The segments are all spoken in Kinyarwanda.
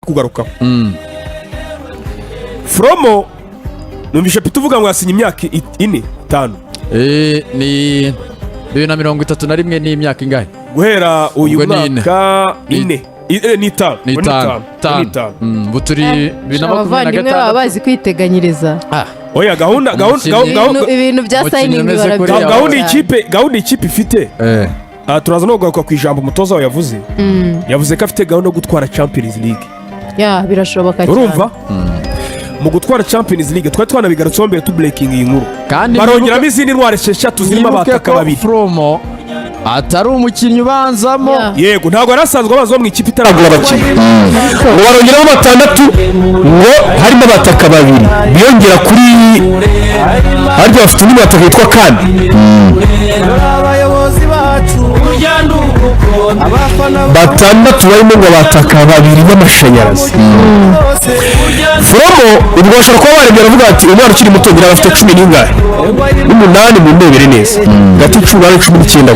kugarukaho. Fromo numvishe Peter uvuga ngo yasinye imyaka 5 ni 2031 ni imyaka ingahe guhera uyu mwaka 4 ni 5 buturi abavandimwe baba bazi kwiteganyiriza. Oya gahunda ibintu bya signing gahunda ikipe ifite turaza no kugaruka ku ijambo umutoza wawe yavuze ko afite gahunda yo gutwara Champions League. Birashoboka cyane urumva mu gutwara Champions League twari twanabigarutseho mbere tu breaking iyi nkuru barongeramo izindi ntware 6 zirimo abataka babiri. Fromo atari umukinnyi ubanzamo yego ntabwo yarasanzwe abanza mu ikipe itaragura abakinnyi ngo barongeramo 6 ngo harimo abataka babiri biyongera kuri harya bafite undi bataka yitwa Kane batandatu barimo ngo bataka babiri n'amashanyarazi. Fromo ubwo bashobora kuba barembera avuga ati umwana ukiri muto ngira bafite 10 n'ingahe n'umunani mu ndebere neza gati 19 gutyo 8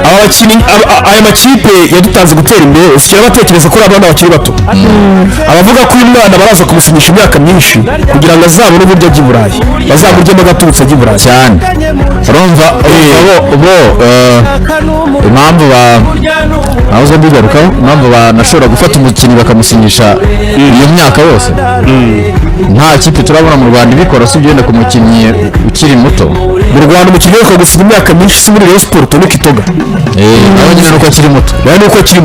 abakinnyi aya makipe yadutanze gutera imbere usikira batekereza ko abana bakiri bato abavuga ko uyu mwana baraza kumusinyisha imyaka myinshi kugira ngo azabone uburyo ajya i Burayi bazamurye magatutse ajya i Burayi cyane. urumva impamvu aho mbigarukaho impamvu banashobora gufata umukinnyi bakamusinyisha iyo myaka yose nta kipe turabona mu Rwanda ibikora si byenda ku mukinnyi ukiri muto. Mu Rwanda umukinnyi wese gusinya imyaka myinshi muri Rayon Sport ni Kitoga nawe nyine nuko akiri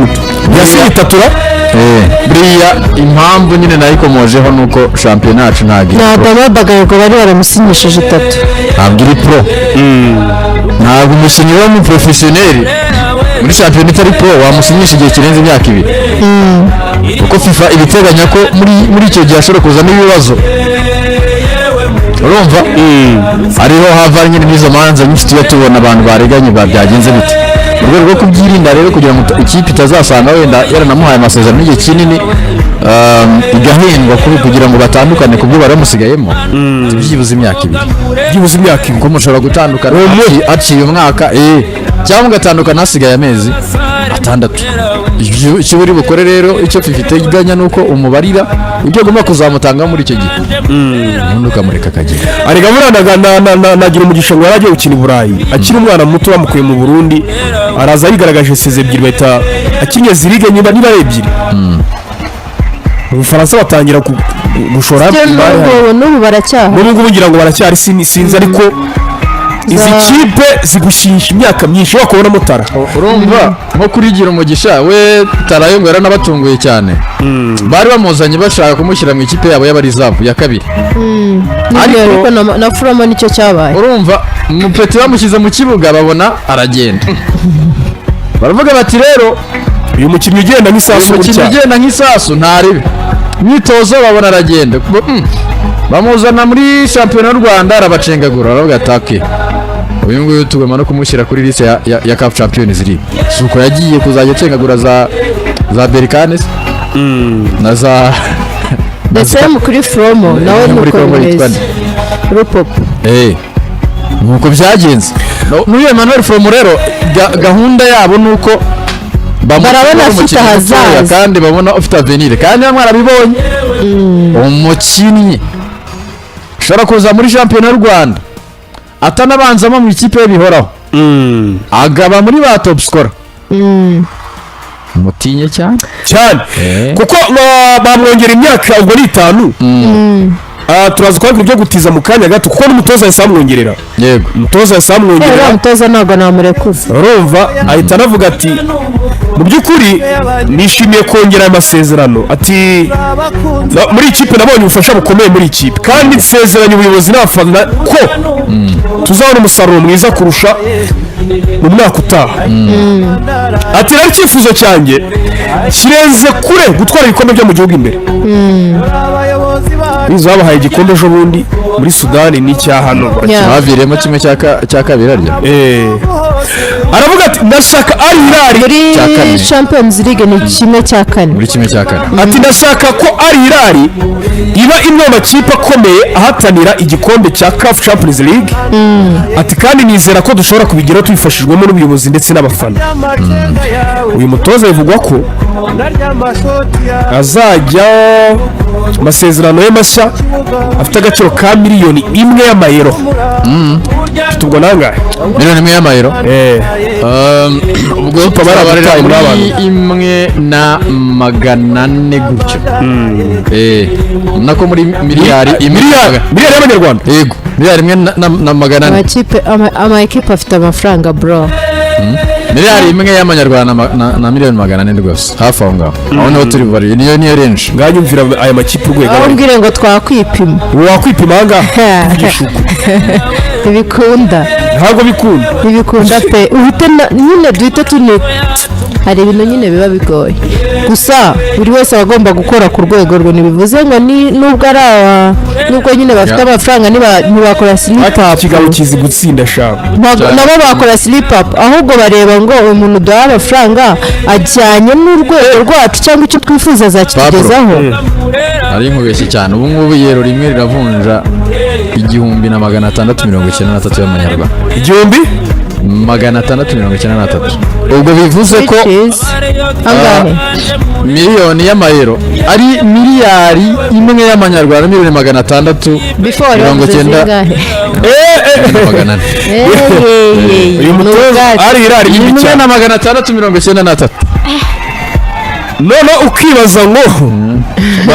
muto yasinye itatura buriya impamvu nyine nayikomojeho nuko shampiyona yacu ntabwo babagaye ko bari baramusinyishije 3 ntabwo iri pro ntabwo umukinnyi wo mu professionnel muri shampiyona itari pro wamusinyisha igihe kirenze imyaka 2 kuko FIFA ibiteganya ko muri icyo gihe ashobora kuzamo ibibazo urumva ariho hava nyine n'izo manza nyinshi tuba tubona abantu bareganye byagenze bite mu rwego rwo kubyirinda rero kugira ngo ikipe itazasanga wenda yaranamuhaye amasezerano y'igihe kinini igahendwa kugira ngo batandukane ku byo baramusigayemo byibuze imyaka 2 kuko mushobora gutandukana aciye umwaka cyangwa mugatandukana hasigaye amezi 6. icyo buri bukore rero icyo FIFA iganya nuko umubarira ibyo agomba kuzamutanga muri icyo gihe ubundi ukamureka akagenda. Arega muranaga nagira umugisha ngo yaragiye gukina i Burayi akiri umwana muto bamukuye mu Burundi araza yigaragaje seze ebyiri bahita akinye zirige niba ari ebyiri mu Bufaransa batangira gushora n'ubu baracyaha n'ubu ngira ngo baracyari sinzi ariko izi kipe zigushimisha imyaka myinshi wakubona mutara urumva nko kurigira umugisha we tarayo ngo yaranabatunguye cyane bari bamuzanye bashaka kumushyira mu ikipe yabo y'abarizavu ya kabiri ariko na Fromo nicyo cyabaye urumva umupeti bamushyize mu kibuga babona aragenda baravuga bati rero uyu mukinnyi ugenda nk'isasu ntaribe imyitozo babona aragenda bamuzana muri shampiyona y'u Rwanda arabacengagura aravuga atake uyu nguyu tugomba no kumushyira kuri liste ya CAF Champions League suko yagiye kuzajya cengagura za Berkanes na za ndetse kuri Fromo nawe nuko Rupopo nuko byagenze n'uyu Emmanuel Fromo rero gahunda yabo nuko barabona afite hazaza kandi babona ufite avenir kandi mwarabiboye umukinnyi ushobora kuza muri shampiyona y'u Rwanda atanabanzamo mu ikipe bihoraho agaba muri ba top scorer mutinye cyane kuko bamwongera imyaka ubwo ni 5 turaza kwakira ibyo gutiza mu kanya gato kuko n'umutoza yasamwongerera yego umutoza yasamwongerera umutoza ntabwo namurekuse urumva ahita anavuga ati mu by'ukuri nishimiye kongera amasezerano ati muri ikipe nabonye ubufasha bukomeye muri ikipe kandi nsezeranye ubuyobozi n'abafana ko tuzabona umusaruro mwiza kurusha mu mwaka utaha ati rero icyifuzo cyanjye kirenze kure gutwara ibikombe byo mu gihugu imbere bizo babahaye igikombe ejo bundi muri Sudani n'icya hano Yeah. baviremo kimwe cya kabiri arya aravuga ati ndashaka Al Hilal muri Cya kane. Champions League ni kimwe cya kane. muri kimwe cya kane. ati ndashaka ko Al Hilal iba imwe mu makipe akomeye ahatanira igikombe cya CAF Champions League ati kandi nizera ko dushobora kubigeraho tubifashijwemo n'ubuyobozi ndetse n'abafana uyu mutoza bivugwa ko azajya amasezerano ye mashya afite agaciro ka miliyoni imwe y'amayero tubwo nangahe miliyoni imwe y'amayero ubwo tubabarira muri imwe na magana ane gutyo nako muri miliyari y'amanyarwanda yego miliyari imwe na magana ane ama ekipe afite amafaranga bro. miliyari imwe y'amanyarwanda na miliyoni magana ane rwose hafi aho ngaho aho niho turi bubariye niyo range nganyumvira aya makipe urwego aho mbwire ngo twakwipima wakwipima ahangaha ntibikunda ntabwo bikunda ntibikunda pe uhite nyine duhite hari ibintu nyine biba bigoye gusa buri wese aba agomba gukora ku rwego rwe ntibivuze ngo nubwo nyine bafite amafaranga ntibakora slip up ikigabo kizi gutsinda shaka nabo bakora slip up ahubwo bareba ngo uyu muntu duhaye amafaranga ajyanye n'urwego rwacu cyangwa icyo twifuza azakitugezaho. ari inkubeshyi cyane ubu ngubu yero rimwe riravunja 1693 y'amanyarwanda 1693 ubwo bivuze ko angahe miliyoni y'amayero ari miliyari imwe y'amanyarwanda miliyoni 690 uyu mutoza Al Hilal imwe na 693 none ukibaza ngo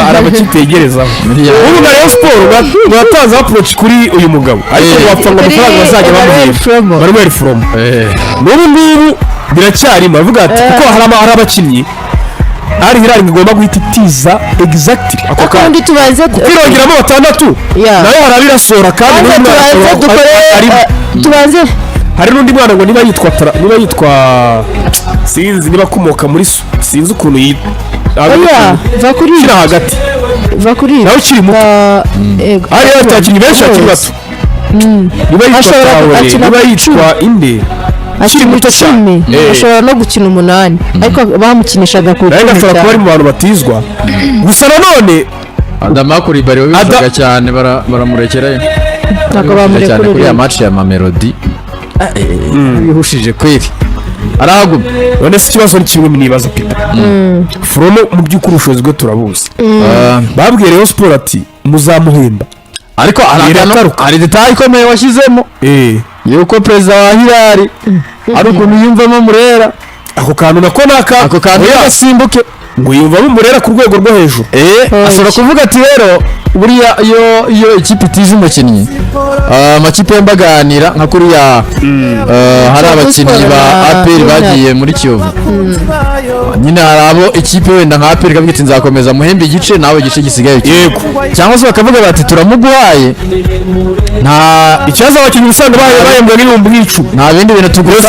arabakipe yegerezaho ubu na Rayon Sport batanze approach kuri uyu mugabo ariko bapfa ngo amafaranga bazajya bamuhera Manuel From n'ubu ngubu biracyari bavuga ati kuko hari abakinnyi Al Hilal ngomba guhita itiza exactly ako kandi tubanze kwirongiramo batandatu nayo harabirasora kandi tubanze hari n'undi mwana ngo niba yitwa sinzi niba akomoka muri sinzi ukuntu yitwa va kuri hagati nawe ukiri muto hari abakinnyi benshi bakiri bato niba yitwa inde akiri muto cyane ashobora no gukina 8 ariko bamukinishaga ku rwego ashobora kuba ari mu bantu batizwa gusa nanone Adama Coulibaly wabishaga cyane baramurekerayo nako bamurekura kuri ya match ya Mamelodi bihushije kweri arahaguma none se ikibazo ni kimwe nibaza Peter Fromo mu by'ukuri ubushobozi bwe turabuzi babwiye Rayon Sport ati muzamuhemba ariko hari detail ikomeye washyizemo yuko perezida wa Hilal ari ukuntu yumvamo Murera ako kantu nako ako kantu yasimbuke ngo yumvamo Murera ku rwego rwo hejuru ashobora kuvuga ati rero buriya iyo ikipe itize umukinnyi amakipe y'imbaganira nka kuriya hari abakinnyi ba APR bagiye muri Kiyovu nyine hari abo ikipe wenda nka APR ikavuga iti nzakomeza muhembe igice nawe igice gisigaye yego cyangwa se bakavuga bati turamuguhaye nta ikibazo abakinnyi usanga bahembwa n'ibihumbi 10 nta bindi bintu tuguze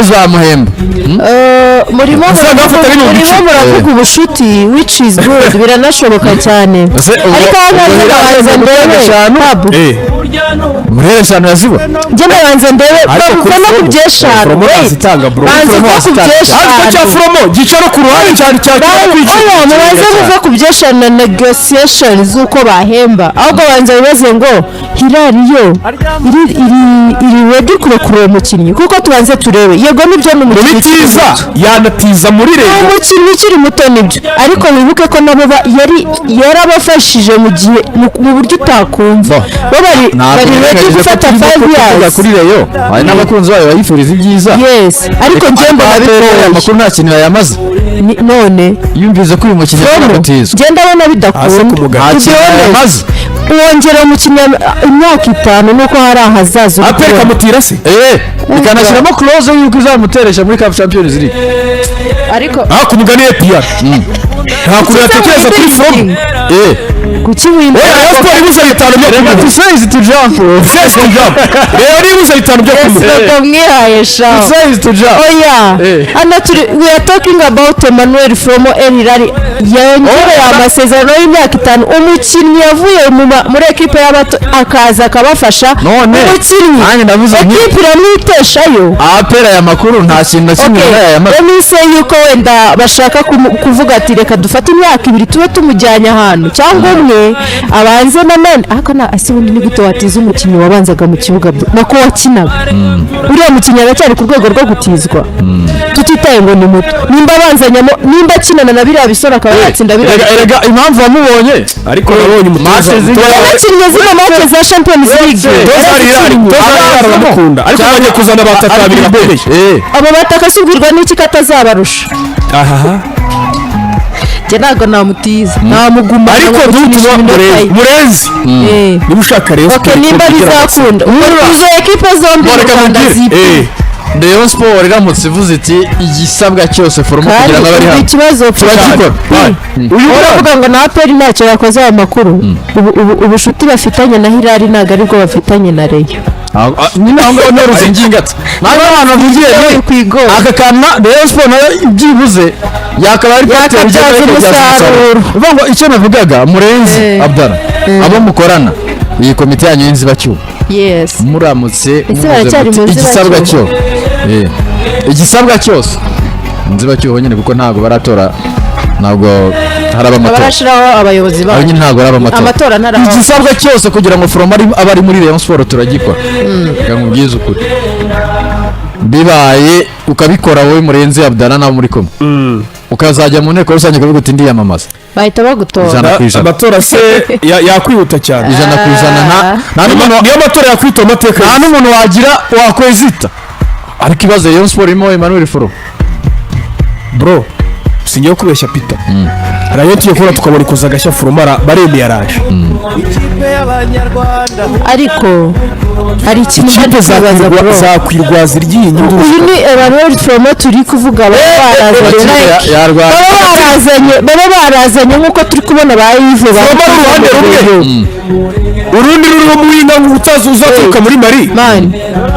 uzamuhemba murimo muravuga ubushuti which is good biranashoboka cyane ariko abanza ndebe Murera cyane yaziba njye nabanza ndebe bavuga no kubyeshana banza ko kubyeshana cya Fromo gicaro ku ruhande cyane mubanze muve kubyeshana negotiation z'uko bahemba ahubwo banza bibaze ngo Hilal yo iri ready kurekura uwo mukinnyi kuko tubanze turebe yego nibyo n'umukinnyi yanatiza muri rero umukinnyi ukiri muto nibyo ariko wibuke ko nabo yarabafashije mu gihe mu buryo utakumva bo bari ready gufata 5 years kuri Rayon hari n'abakunzi bayo bayifuriza ibyiza yes ariko njye mbona bitoya amakuru nta kintu yayamaze none yumvize ko uyu mukinnyi aratizwa njye ndabona bidakunda yamaze wongera umukinnyi imyaka 5 nuko hari ahazaza APR kamutira se ikanashyiramo close yuko izamuteresha muri CAF Champions League ariko ku mugani ya PR nta kuri yatekereza kuri Fromo kuki wimba Rayon Sport ibuze bitanu byo reka kumuha tusayizi tujampu rero ibuze bitanu byo kumuha mwihaye sha tusayizi tujampu oya hano turi we are talking about Emmanuel Fromo El Hilal yongereye amasezerano y'imyaka 5 umukinnyi yavuye muri ekipe y'abato akaza akabafasha umukinnyi nanjye ndavuze ekipe iramwiteshayo apera ya makuru nta kintu na kimwe ya makuru emise yuko wenda bashaka kuvuga ati reka dufate imyaka 2 tube tumujyanye ahantu cyangwa umwe abanze nanone ariko na asibundi ni gute watiza umukinnyi wabanzaga mu kibuga nako wakinaga uriya mukinnyi aracyari ku rwego rwo gutizwa tutitaye ngo ni muto nimba abanzanyamo nimba akinana na biriya bisora akaba yatsinda erega impamvu wamubonye ariko nabonye umutoza abakinnyi zino match za Champions League baramukunda ariko bagiye kuzana bataka babiri bakomeye abo bataka subwirwa n'iki katazabarusha aha je ntago namutiza namuguma ariko Murenzi niba ushaka rero nimba bizakunda izo ekipe zombi Rwanda zipe Rayon Sport iramutse ivuze iti igisabwa cyose Fromo kugira ngo abari hano ikibazo turakikora uravuga ngo na APR ntacyo yakoze aya makuru ubushuti bafitanye na Hilal ntago aribwo bafitanye na Rayon nyine aho ngaho nturuze ngingata nawe abantu bavugiye aka kana Rayon Sport nayo ibyibuze yakaba ari patenti y'umusaruro uvuga ngo icyo navugaga Murenzi Abdara abo mukorana iyi komite yanyu y'inzibacyuho yes muramutse igisabwa cyo igisabwa cyose inzibacyuho nyine kuko ntago baratora ntabwo haraba amatora barashiraho abayobozi babo nyine ntago haraba amatora igisabwa cyose kugira ngo Fromo abari muri Rayon Sport turagikora ngamubwiza ukuri bibaye ukabikora wowe Murenzi Abdana nawe muri komwe ukazajya mu nteko rusange ukavuga uti ndiyamamaza bahita bagutora amatora se yakwihuta cyane 100% niyo amatora yakwita amateka nta n'umuntu wagira wakwezita ariko ibaze Rayon Sport irimo Emmanuel Fromo bro singiye kubeshya Peter Rayon tugiye kubona tukabona ikoza agashya Fromo baremeye araje ariko hari ikintu ikipe zakwirwaza iryinyo uyu ni Emmanuel Fromo turi kuvuga baba barazanye nk'uko turi kubona ba Yves uruhande rumwe urundi ruriho muwinga nk'utazi uzaturuka muri Mali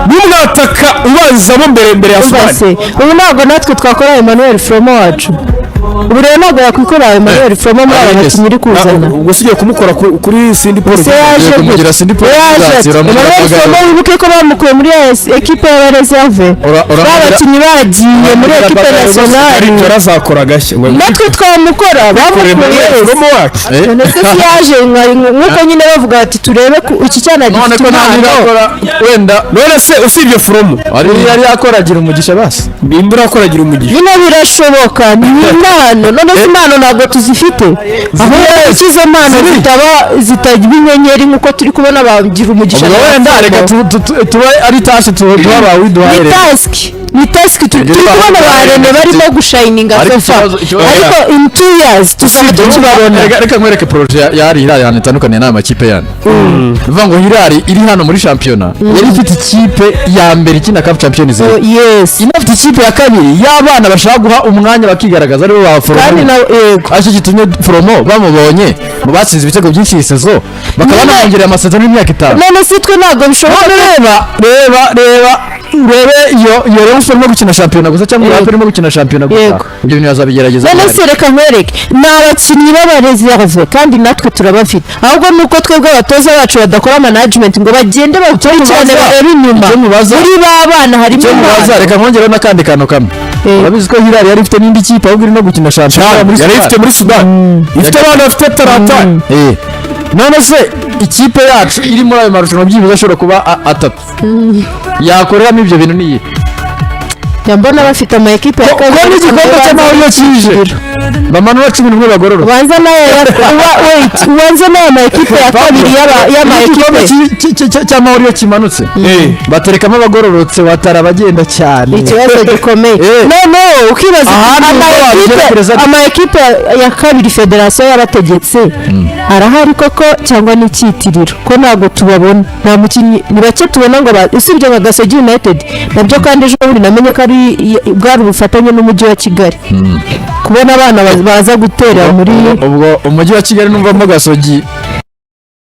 n'umwataka ubanzamo mbere ya Sumani ubu ntabwo natwe twakora Emmanuel Fromo wacu ubu rero ntabwo yakwikora Emmanuel Fromo muri aba bakinnyi uri kuzana ubwo usigiye kumukora kuri Cindy Paul kumugira Cindy Paul Emmanuel Fromo wibuke ko bamukuye muri ekipe ya reserve abakinnyi bagiye muri ekipe nationale barazakora agashya natwe twamukora bamukuye Fromo wacu ndetse yaje nk'uko nyine bavuga ati turebe iki cyana gifite wenda none se usibye Fromo yari yakoragira umugisha basi nimba urakoragira umugisha nyine birashoboka ni impano none se impano ntabwo tuzifite aho izo mpano zitagira inyenyeri nk'uko turi kubona bagira umugisha wenda reka tuba ari tashi tuba bawiduhaye ni task turi kubona barene barimo gushininga sofa ariko in 2 years tuzaba tukibabona reka nkwereke projet yari Hilal hano itandukanye n'aya makipe yani uvuga ngo Hilal iri hano muri championa yari ifite ikipe ya mbere ikina Cup Champions League yes inafite ikipe ya kabiri y'abana bashaka guha umwanya bakigaragaza aribo ba Fromo kandi na aje gitumye Fromo bamubonye mu batsinze ibitego byinshi isezo bakaba banongereye amasezerano y'imyaka 5 none si twe ntabwo bishoboka urebe iyo Rayon Sport no gukina championa gusa cyangwa APR no gukina championa gusa ibyo bintu yazabigerageza none se reka nkwereke ni abakinnyi b'abareserve kandi natwe turabafite ahubwo nuko twebwe abatoza bacu badakora management ngo bagende bakurikirane barebe inyuma muri babana harimo mubaza reka nkongeraho n'akandi kantu kamwe urabizi ko Hilal yari ifite n'indi kipe ahubwo iri no gukina championa yari ifite muri Sudan ifite abana bafite tarata none se ikipe yacu iri muri ayo marushanwa byibuze ashobora kuba atatu yakoreramo ibyo bintu niyi mbona bafite ama ekipe ya kabiri ko n'igikombe cy'amahoro kije bamanura 11 bagororo ubanza nayo ubanza nayo ama ekipe ya kabiri y'ama ekipe cy'amahoro kimanutse baterekamo abagororotse watara abagenda cyane ikibazo gikomeye no ukibaza ama ekipe ya kabiri federation yarategetse arahari koko cyangwa n'icyitiriro ko ntago tubabona nta mukinnyi ni bake tubona ngo usibye nka Gasogi United nabyo kandi ejo bundi namenye ko bwari ubufatanye n'umujyi wa Kigali kubona abana baza gutera muri ubwo umujyi wa Kigali numvamo Gasogi